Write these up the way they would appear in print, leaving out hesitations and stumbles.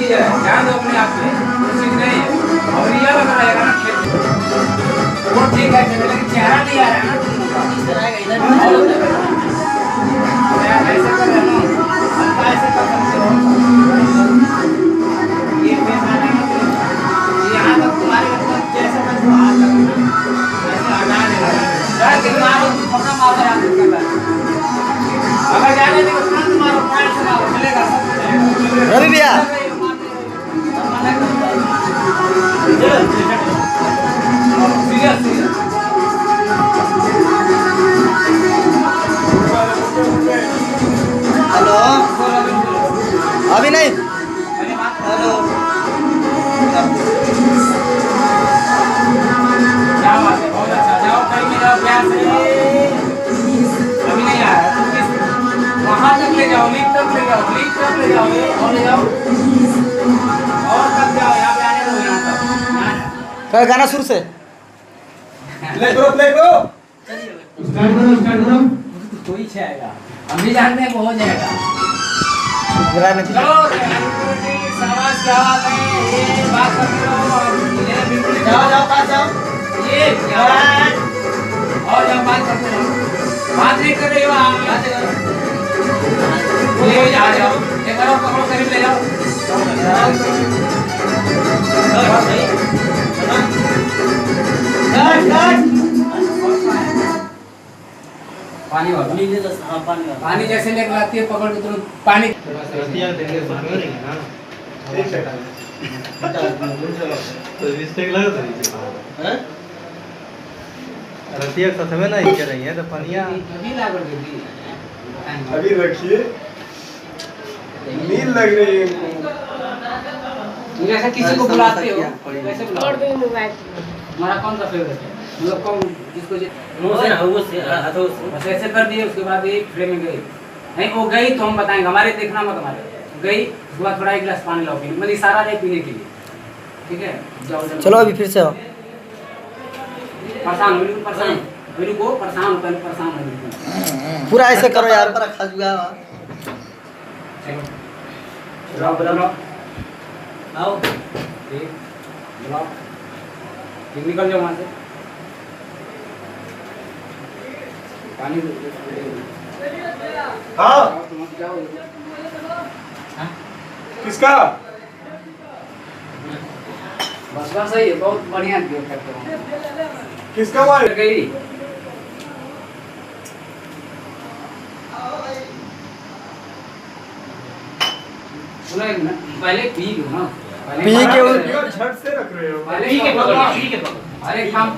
ध्यान दो अपने आप में, चीज नहीं है और रियल अगर रहेगा ना खेल वो ठीक है, लेकिन चेहरा नहीं आ रहा है ना इस तरह का इधर ऐसे कर रहे हो हल्का ऐसे कर सकते हो ये फेस आना है यहाँ तक तुम्हारे मतलब जैसे मैं तो हाथ लग ऐसे हटा देगा यार कि मारो थोड़ा मारो यार कर रहा है अगर जाने दे तुरंत मारो पॉइंट से मारो चलेगा सब चलेगा रवि भैया हेलो अभी नहीं हेलो क्या बात है बहुत अच्छा जाओ कहीं भी जाओ प्यार से अभी नहीं आ रहा वहां तक ले जाओ लीक तक ले जाओ और ले जाओ और तक जाओ यहाँ पे आने दो यहाँ तक गाना शुरू से प्ले करो स्टार्ट करो कोई छाएगा हम भी जानते हैं वो हो जाएगा चलो समाज क्या बात है ये बात कर रहे हो जाओ पास जाओ ये क्या और जब बात करते रहो बात नहीं कर रहे हो आप बात करो ये जा जाओ ये करो पकड़ो करीब ले जाओ पानी वाला पानी जैसे लेकर आती है पकड़ के तुरंत पानी रतिया साथ में नहीं कर रही है तो पनिया अभी रखिए नींद लग रही है मुझे ऐसा किसी को बुलाते हो कैसे बुलाते हो हमारा कौन सा फेवरेट है मतलब कौन जिसको बस ऐसे कर दिए उसके बाद एक फ्रेम में गई नहीं वो गई तो हम बताएंगे हमारे देखना मत हमारे गई उसके बाद थोड़ा एक गिलास पानी लाओ पीने मतलब इशारा है पीने के लिए ठीक है जाओ चलो अभी फिर से आओ परेशान मेरे को परेशान होता है परेशान हो पूरा ऐसे करो यार पर खा जुआ चलो बुलाओ आओ ठीक बुलाओ ठीक निकल जाओ वहाँ से पानी हाँ किसका बस सही है बहुत बढ़िया दियो करते हो किसका भाई गई सुनो एक मिनट पहले पी लो ना पी के झट से रख रहे हो पहले पी के पकड़ो अरे काम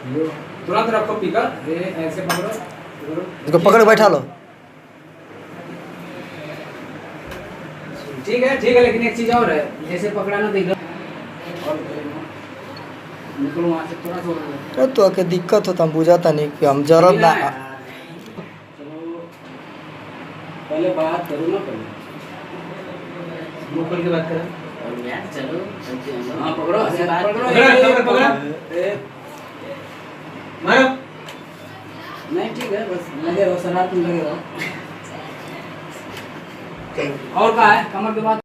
तुरंत रखो पीकर ऐसे पकड़ो इसको पकड़ बैठा लो ठीक है लेकिन एक चीज और है जैसे पकड़ा ना देखो और निकलो वहाँ से थोड़ा थोड़ा तो आके दिक्कत होता हम बुझाता नहीं कि हम जरूरत ना चलो पहले बात करो ना पहले मुंह खोल के बात करो यार चलो हाँ पकड़ो पकड़ो मारो नहीं ठीक है बस लगे रहो शरारत में लगे रहो और क्या है कमर के बाद